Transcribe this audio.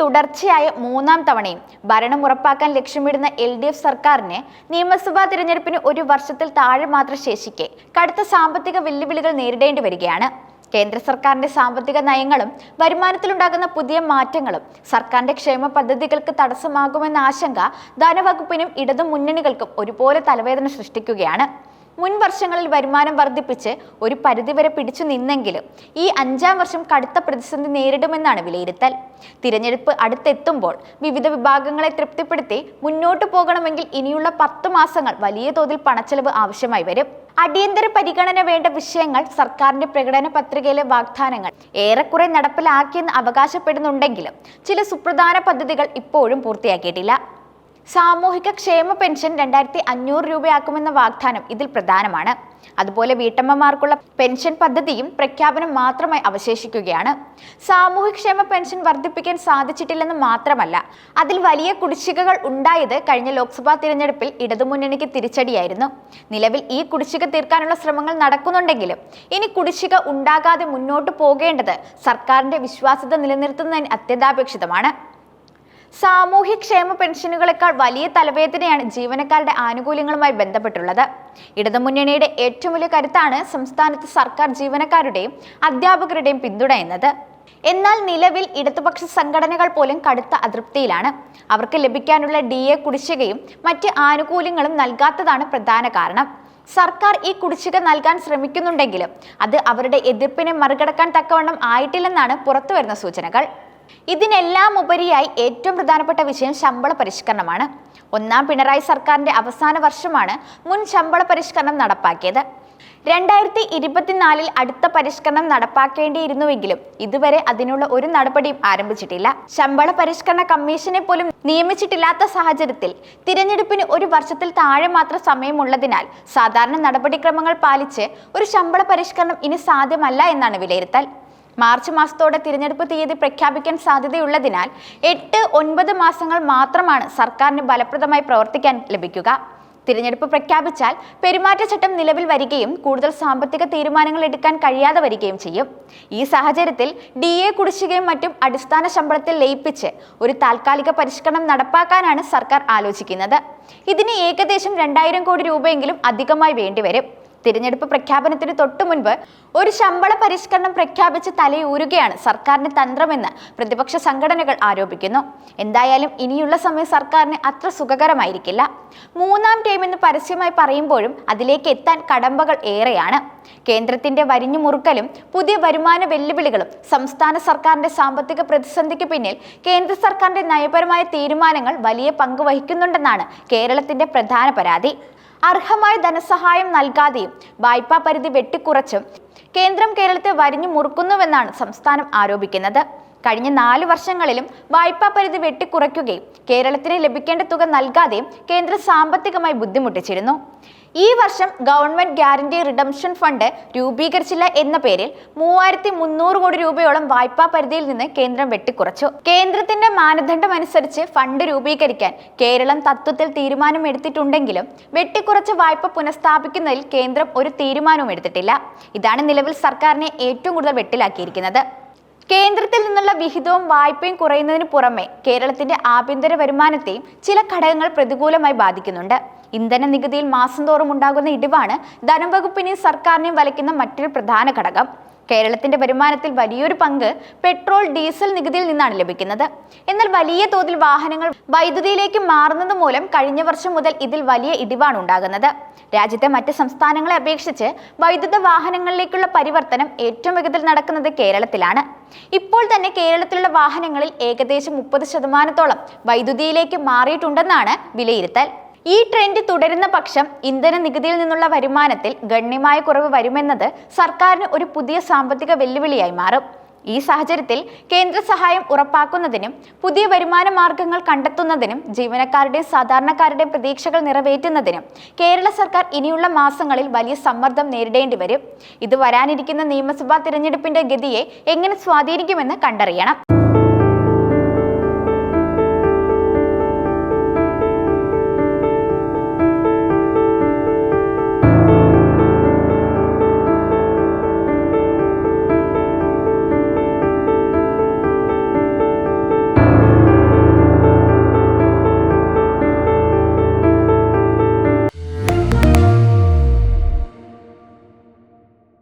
തുടർച്ചയായ മൂന്നാം തവണയും ഭരണം ഉറപ്പാക്കാൻ ലക്ഷ്യമിടുന്ന LDF സർക്കാരിന് നിയമസഭാ തിരഞ്ഞെടുപ്പിന് ഒരു വർഷത്തിൽ താഴെ മാത്രം ശേഷിക്കെ കടുത്ത സാമ്പത്തിക വെല്ലുവിളികൾ നേരിടേണ്ടി വരികയാണ്. കേന്ദ്ര സർക്കാരിന്റെ സാമ്പത്തിക നയങ്ങളും വരുമാനത്തിലുണ്ടാകുന്ന പുതിയ മാറ്റങ്ങളും സർക്കാരിന്റെ ക്ഷേമ പദ്ധതികൾക്ക് തടസ്സമാകുമെന്ന ആശങ്ക ധനവകുപ്പിനും ഇടതു മുന്നണികൾക്കും ഒരുപോലെ തലവേദന സൃഷ്ടിക്കുകയാണ്. മുൻ വർഷങ്ങളിൽ വരുമാനം വർദ്ധിപ്പിച്ച് ഒരു പരിധിവരെ പിടിച്ചു നിന്നെങ്കിലും ഈ അഞ്ചാം വർഷം കടുത്ത പ്രതിസന്ധി നേരിടുമെന്നാണ് വിലയിരുത്തൽ. തിരഞ്ഞെടുപ്പ് അടുത്തെത്തുമ്പോൾ വിവിധ വിഭാഗങ്ങളെ തൃപ്തിപ്പെടുത്തി മുന്നോട്ടു പോകണമെങ്കിൽ ഇനിയുള്ള 10 മാസങ്ങൾ വലിയ തോതിൽ പണച്ചെലവ് ആവശ്യമായി വരും. അടിയന്തര പരിഗണന വേണ്ട വിഷയങ്ങൾ സർക്കാരിന്റെ പ്രകടന പത്രികയിലെ വാഗ്ദാനങ്ങൾ ഏറെക്കുറെ നടപ്പിലാക്കിയെന്ന് അവകാശപ്പെടുന്നുണ്ടെങ്കിലും ചില സുപ്രധാന പദ്ധതികൾ ഇപ്പോഴും പൂർത്തിയാക്കിയിട്ടില്ല. സാമൂഹിക ക്ഷേമ പെൻഷൻ 2500 രൂപയാക്കുമെന്ന വാഗ്ദാനം ഇതിൽ പ്രധാനമാണ്. അതുപോലെ വീട്ടമ്മമാർക്കുള്ള പെൻഷൻ പദ്ധതിയും പ്രഖ്യാപനം മാത്രമായി അവശേഷിക്കുകയാണ്. സാമൂഹ്യക്ഷേമ പെൻഷൻ വർദ്ധിപ്പിക്കാൻ സാധിച്ചിട്ടില്ലെന്ന് മാത്രമല്ല, അതിൽ വലിയ കുടിശ്ശികകൾ ഉണ്ടായത് കഴിഞ്ഞ ലോക്സഭാ തിരഞ്ഞെടുപ്പിൽ ഇടതുമുന്നണിക്ക് തിരിച്ചടിയായിരുന്നു. നിലവിൽ ഈ കുടിശ്ശിക തീർക്കാനുള്ള ശ്രമങ്ങൾ നടക്കുന്നുണ്ടെങ്കിലും ഇനി കുടിശ്ശിക ഉണ്ടാകാതെ മുന്നോട്ട് പോകേണ്ടത് സർക്കാരിന്റെ വിശ്വാസ്യത നിലനിർത്തുന്നതിന് അത്യന്താപേക്ഷിതമാണ്. സാമൂഹ്യക്ഷേമ പെൻഷനുകളെക്കാൾ വലിയ തലവേദനയാണ് ജീവനക്കാരുടെ ആനുകൂല്യങ്ങളുമായി ബന്ധപ്പെട്ടുള്ളത്. ഇടതുമുന്നണിയുടെ ഏറ്റവും വലിയ കരുത്താണ് സംസ്ഥാനത്ത് സർക്കാർ ജീവനക്കാരുടെയും അധ്യാപകരുടെയും പിന്തുണ എന്നത്. എന്നാൽ നിലവിൽ ഇടതുപക്ഷ സംഘടനകൾ പോലും കടുത്ത അതൃപ്തിയിലാണ്. അവർക്ക് ലഭിക്കാനുള്ള DA കുടിശ്ശികയും മറ്റ് ആനുകൂല്യങ്ങളും നൽകാത്തതാണ് പ്രധാന കാരണം. സർക്കാർ ഈ കുടിശ്ശിക നൽകാൻ ശ്രമിക്കുന്നുണ്ടെങ്കിലും അത് അവരുടെ എതിർപ്പിനെ മറികടക്കാൻ തക്കവണ്ണം ആയിട്ടില്ലെന്നാണ് പുറത്തുവരുന്ന സൂചനകൾ. ഇതിനെല്ലാം ഉപരിയായി ഏറ്റവും പ്രധാനപ്പെട്ട വിഷയം ശമ്പള പരിഷ്കരണമാണ്. ഒന്നാം പിണറായി സർക്കാരിന്റെ അവസാന വർഷമാണ് മുൻ ശമ്പള പരിഷ്കരണം നടപ്പാക്കിയത്. 2024 അടുത്ത പരിഷ്കരണം നടപ്പാക്കേണ്ടിയിരുന്നുവെങ്കിലും ഇതുവരെ അതിനുള്ള ഒരു നടപടിയും ആരംഭിച്ചിട്ടില്ല. ശമ്പള പരിഷ്കരണ കമ്മീഷനെ പോലും നിയമിച്ചിട്ടില്ലാത്ത സാഹചര്യത്തിൽ തിരഞ്ഞെടുപ്പിന് ഒരു വർഷത്തിൽ താഴെ മാത്രം സമയമുള്ളതിനാൽ സാധാരണ നടപടിക്രമങ്ങൾ പാലിച്ച് ഒരു ശമ്പള പരിഷ്കരണം ഇനി സാധ്യമല്ല എന്നാണ് വിലയിരുത്തൽ. മാർച്ച് മാസത്തോടെ തിരഞ്ഞെടുപ്പ് തീയതി പ്രഖ്യാപിക്കാൻ സാധ്യതയുള്ളതിനാൽ 8-9 മാസങ്ങൾ മാത്രമാണ് സർക്കാരിന് ഫലപ്രദമായി പ്രവർത്തിക്കാൻ ലഭിക്കുക. തിരഞ്ഞെടുപ്പ് പ്രഖ്യാപിച്ചാൽ പെരുമാറ്റച്ചട്ടം നിലവിൽ വരികയും കൂടുതൽ സാമ്പത്തിക തീരുമാനങ്ങൾ എടുക്കാൻ കഴിയാതെ വരികയും ചെയ്യും. ഈ സാഹചര്യത്തിൽ DA കുടിശ്ശികയും മറ്റും അടിസ്ഥാന ശമ്പളത്തിൽ ലയിപ്പിച്ച് ഒരു താൽക്കാലിക പരിഷ്കരണം നടപ്പാക്കാനാണ് സർക്കാർ ആലോചിക്കുന്നത്. ഇതിന് ഏകദേശം 2000 കോടി രൂപയെങ്കിലും അധികമായി വേണ്ടിവരും. തിരഞ്ഞെടുപ്പ് പ്രഖ്യാപനത്തിന് തൊട്ടു മുൻപ് ഒരു ശമ്പള പരിഷ്കരണം പ്രഖ്യാപിച്ച് തലയൂരുകയാണ് സർക്കാരിന്റെ തന്ത്രമെന്ന് പ്രതിപക്ഷ സംഘടനകൾ ആരോപിക്കുന്നു. എന്തായാലും ഇനിയുള്ള സമയം സർക്കാരിന് അത്ര സുഖകരമായിരിക്കില്ല. മൂന്നാം ടൈം എന്ന് പരസ്യമായി പറയുമ്പോഴും അതിലേക്ക് എത്താൻ കടമ്പകൾ ഏറെയാണ്. കേന്ദ്രത്തിന്റെ വരിഞ്ഞു മുറുക്കലും പുതിയ വരുമാന വെല്ലുവിളികളും സംസ്ഥാന സർക്കാരിന്റെ സാമ്പത്തിക പ്രതിസന്ധിക്ക് പിന്നിൽ കേന്ദ്ര സർക്കാരിന്റെ നയപരമായ തീരുമാനങ്ങൾ വലിയ പങ്ക് വഹിക്കുന്നുണ്ടെന്നാണ് കേരളത്തിന്റെ പ്രധാന പരാതി. അർഹമായ ധനസഹായം നൽകാതെയും വായ്പാ പരിധി വെട്ടിക്കുറച്ചും കേന്ദ്രം കേരളത്തെ വരിഞ്ഞു മുറുക്കുന്നുവെന്നാണ് സംസ്ഥാനം ആരോപിക്കുന്നത്. കഴിഞ്ഞ 4 വർഷങ്ങളിലും വായ്പാ പരിധി വെട്ടിക്കുറയ്ക്കുകയും കേരളത്തിന് ലഭിക്കേണ്ട തുക നൽകാതെയും കേന്ദ്രം സാമ്പത്തികമായി ബുദ്ധിമുട്ടിച്ചിരുന്നു. ഈ വർഷം ഗവൺമെന്റ് ഗ്യാരണ്ടി റിഡംഷൻ ഫണ്ട് രൂപീകരിച്ചില്ല എന്ന പേരിൽ 3300 കോടി രൂപയോളം വായ്പാ പരിധിയിൽ നിന്ന് കേന്ദ്രം വെട്ടിക്കുറച്ചു. കേന്ദ്രത്തിന്റെ മാനദണ്ഡം അനുസരിച്ച് ഫണ്ട് രൂപീകരിക്കാൻ കേരളം തത്വത്തിൽ തീരുമാനമെടുത്തിട്ടുണ്ടെങ്കിലും വെട്ടിക്കുറച്ച വായ്പ പുനഃസ്ഥാപിക്കുന്നതിൽ കേന്ദ്രം ഒരു തീരുമാനവും എടുത്തിട്ടില്ല. ഇതാണ് നിലവിൽ സർക്കാരിനെ ഏറ്റവും കൂടുതൽ വെട്ടിലാക്കിയിരിക്കുന്നത്. കേന്ദ്രത്തിൽ നിന്നുള്ള വിഹിതവും വായ്പയും കുറയുന്നതിന് പുറമെ കേരളത്തിന്റെ ആഭ്യന്തര വരുമാനത്തെയും ചില ഘടകങ്ങൾ പ്രതികൂലമായി ബാധിക്കുന്നുണ്ട്. ഇന്ധന നികുതിയിൽ മാസം തോറും ഉണ്ടാകുന്ന ഇടിവാണ് ധനവകുപ്പിനെയും സർക്കാരിനെയും വലയ്ക്കുന്ന മറ്റൊരു പ്രധാന ഘടകം. കേരളത്തിന്റെ വരുമാനത്തിൽ വലിയൊരു പങ്ക് പെട്രോൾ, ഡീസൽ നികുതിയിൽ നിന്നാണ് ലഭിക്കുന്നത്. എന്നാൽ വലിയ തോതിൽ വാഹനങ്ങൾ വൈദ്യുതിയിലേക്ക് മാറുന്നത് മൂലം കഴിഞ്ഞ വർഷം മുതൽ ഇതിൽ വലിയ ഇടിവാണ് ഉണ്ടാകുന്നത്. രാജ്യത്തെ മറ്റ് സംസ്ഥാനങ്ങളെ അപേക്ഷിച്ച് വൈദ്യുത വാഹനങ്ങളിലേക്കുള്ള പരിവർത്തനം ഏറ്റവും വേഗത്തിൽ നടക്കുന്നത് കേരളത്തിലാണ്. ഇപ്പോൾ തന്നെ കേരളത്തിലുള്ള വാഹനങ്ങളിൽ ഏകദേശം 30% വൈദ്യുതിയിലേക്ക് മാറിയിട്ടുണ്ടെന്നാണ് വിലയിരുത്തൽ. ഈ ട്രെൻഡ് തുടരുന്ന പക്ഷം ഇന്ധന നികുതിയിൽ നിന്നുള്ള വരുമാനത്തിൽ ഗണ്യമായ കുറവ് വരുമെന്നത് സർക്കാരിന് ഒരു പുതിയ സാമ്പത്തിക വെല്ലുവിളിയായി മാറും. ഈ സാഹചര്യത്തിൽ കേന്ദ്ര സഹായം ഉറപ്പാക്കുന്നതിനും പുതിയ വരുമാന മാർഗങ്ങൾ കണ്ടെത്തുന്നതിനും ജീവനക്കാരുടെയും സാധാരണക്കാരുടെയും പ്രതീക്ഷകൾ നിറവേറ്റുന്നതിനും കേരള സർക്കാർ ഇനിയുള്ള മാസങ്ങളിൽ വലിയ സമ്മർദ്ദം നേരിടേണ്ടി വരും. ഇത് വരാനിരിക്കുന്ന നിയമസഭാ തിരഞ്ഞെടുപ്പിന്റെ ഗതിയെ എങ്ങനെ സ്വാധീനിക്കുമെന്ന് കണ്ടറിയണം.